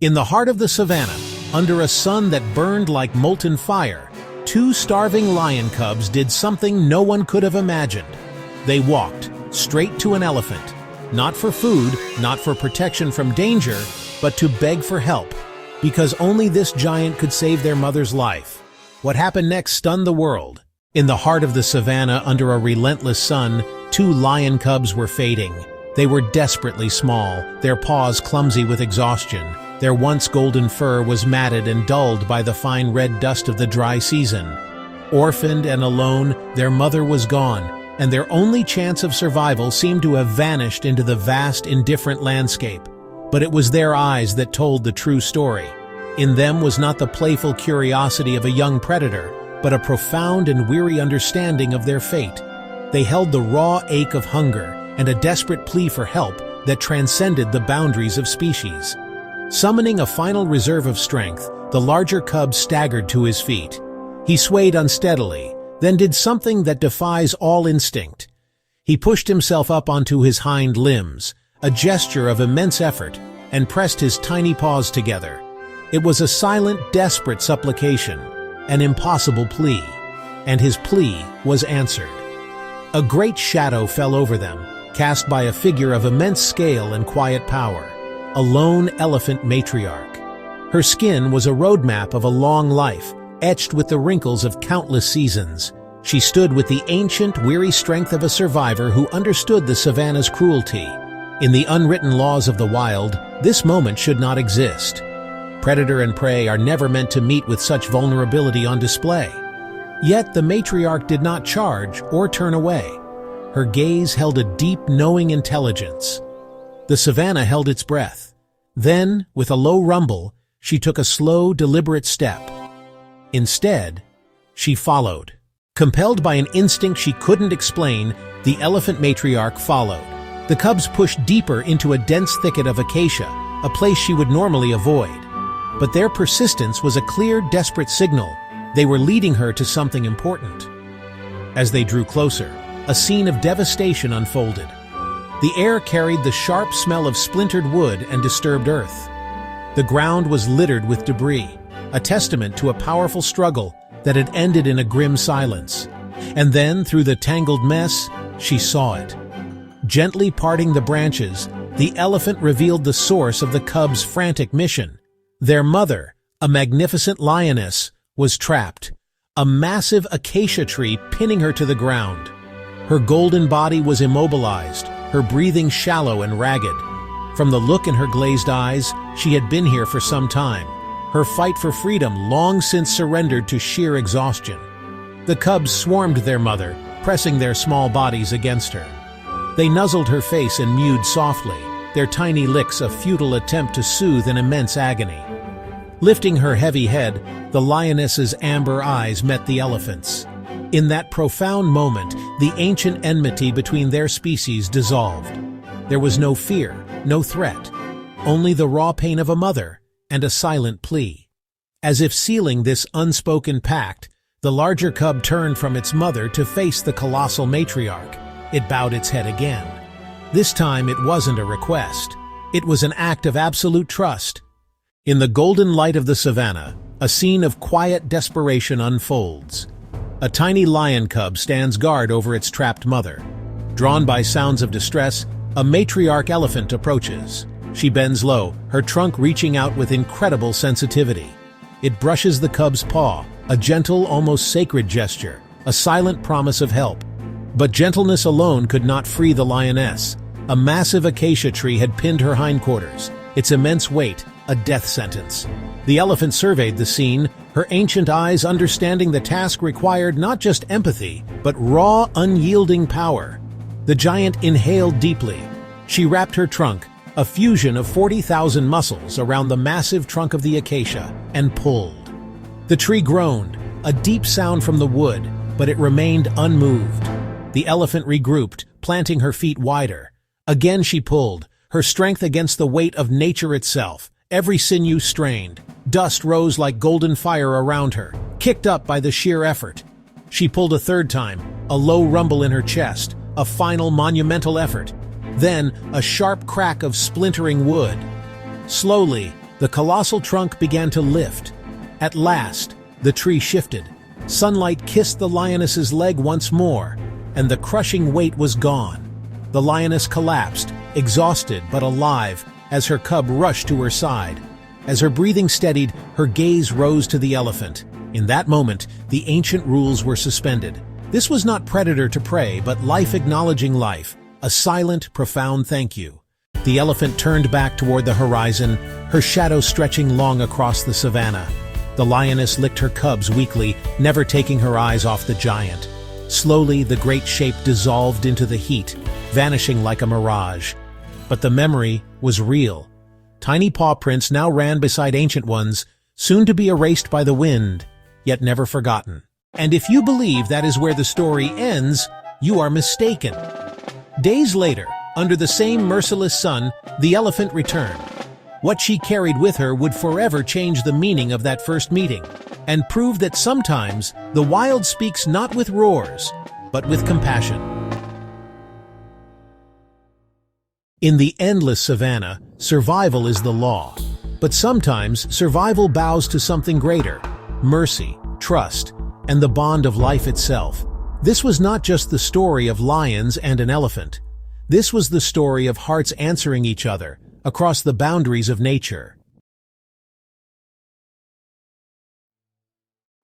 In the heart of the savannah, under a sun that burned like molten fire, two starving lion cubs did something no one could have imagined. They walked straight to an elephant, not for food, not for protection from danger, but to beg for help, because only this giant could save their mother's life. What happened next stunned the world. In the heart of the savannah, under a relentless sun, two lion cubs were fading. They were desperately small, their paws clumsy with exhaustion. Their once golden fur was matted and dulled by the fine red dust of the dry season. Orphaned and alone, their mother was gone, and their only chance of survival seemed to have vanished into the vast, indifferent landscape. But it was their eyes that told the true story. In them was not the playful curiosity of a young predator, but a profound and weary understanding of their fate. They held the raw ache of hunger and a desperate plea for help that transcended the boundaries of species. Summoning a final reserve of strength, the larger cub staggered to his feet. He swayed unsteadily, then did something that defies all instinct. He pushed himself up onto his hind limbs, a gesture of immense effort, and pressed his tiny paws together. It was a silent, desperate supplication, an impossible plea, and his plea was answered. A great shadow fell over them, cast by a figure of immense scale and quiet power, a lone elephant matriarch. Her skin was a roadmap of a long life, etched with the wrinkles of countless seasons. She stood with the ancient, weary strength of a survivor who understood the savannah's cruelty. In the unwritten laws of the wild, this moment should not exist. Predator and prey are never meant to meet with such vulnerability on display. Yet the matriarch did not charge or turn away. Her gaze held a deep, knowing intelligence. The savannah held its breath. Then, with a low rumble, she took a slow, deliberate step. Instead, she followed. Compelled by an instinct she couldn't explain, the elephant matriarch followed. The cubs pushed deeper into a dense thicket of acacia, a place she would normally avoid. But their persistence was a clear, desperate signal. They were leading her to something important. As they drew closer, a scene of devastation unfolded. The air carried the sharp smell of splintered wood and disturbed earth. The ground was littered with debris, a testament to a powerful struggle that had ended in a grim silence. And then, through the tangled mess, she saw it. Gently parting the branches, the elephant revealed the source of the cubs' frantic mission. Their mother, a magnificent lioness, was trapped, a massive acacia tree pinning her to the ground. Her golden body was immobilized, her breathing shallow and ragged. From the look in her glazed eyes, she had been here for some time. Her fight for freedom long since surrendered to sheer exhaustion. The cubs swarmed their mother, pressing their small bodies against her. They nuzzled her face and mewed softly, their tiny licks a futile attempt to soothe an immense agony. Lifting her heavy head, the lioness's amber eyes met the elephant's. In that profound moment, the ancient enmity between their species dissolved. There was no fear, no threat, only the raw pain of a mother and a silent plea. As if sealing this unspoken pact, the larger cub turned from its mother to face the colossal matriarch. It bowed its head again. This time it wasn't a request. It was an act of absolute trust. In the golden light of the savannah, a scene of quiet desperation unfolds. A tiny lion cub stands guard over its trapped mother. Drawn by sounds of distress, a matriarch elephant approaches. She bends low, her trunk reaching out with incredible sensitivity. It brushes the cub's paw, a gentle, almost sacred gesture, a silent promise of help. But gentleness alone could not free the lioness. A massive acacia tree had pinned her hindquarters, its immense weight a death sentence. The elephant surveyed the scene, her ancient eyes understanding the task required not just empathy, but raw, unyielding power. The giant inhaled deeply. She wrapped her trunk, a fusion of 40,000 muscles, around the massive trunk of the acacia, and pulled. The tree groaned, a deep sound from the wood, but it remained unmoved. The elephant regrouped, planting her feet wider. Again she pulled, her strength against the weight of nature itself. Every sinew strained. Dust rose like golden fire around her, kicked up by the sheer effort. She pulled a third time, a low rumble in her chest, a final monumental effort. Then, a sharp crack of splintering wood. Slowly, The colossal trunk began to lift. At last, the tree shifted. Sunlight kissed the lioness's leg once more, and the crushing weight was gone. The lioness collapsed, exhausted but alive, as her cub rushed to her side. As her breathing steadied, her gaze rose to the elephant. In that moment, the ancient rules were suspended. This was not predator to prey, but life acknowledging life, a silent, profound thank you. The elephant turned back toward the horizon, her shadow stretching long across the savanna. The lioness licked her cubs weakly, never taking her eyes off the giant. Slowly, the great shape dissolved into the heat, vanishing like a mirage. But the memory was real. Tiny paw prints now ran beside ancient ones, soon to be erased by the wind, yet never forgotten. And if you believe that is where the story ends, you are mistaken. Days later, under the same merciless sun, the elephant returned. What she carried with her would forever change the meaning of that first meeting, and prove that sometimes the wild speaks not with roars, but with compassion. In the endless savanna, survival is the law. But sometimes survival bows to something greater: mercy, trust, and the bond of life itself. This was not just the story of lions and an elephant. This was the story of hearts answering each other across the boundaries of nature.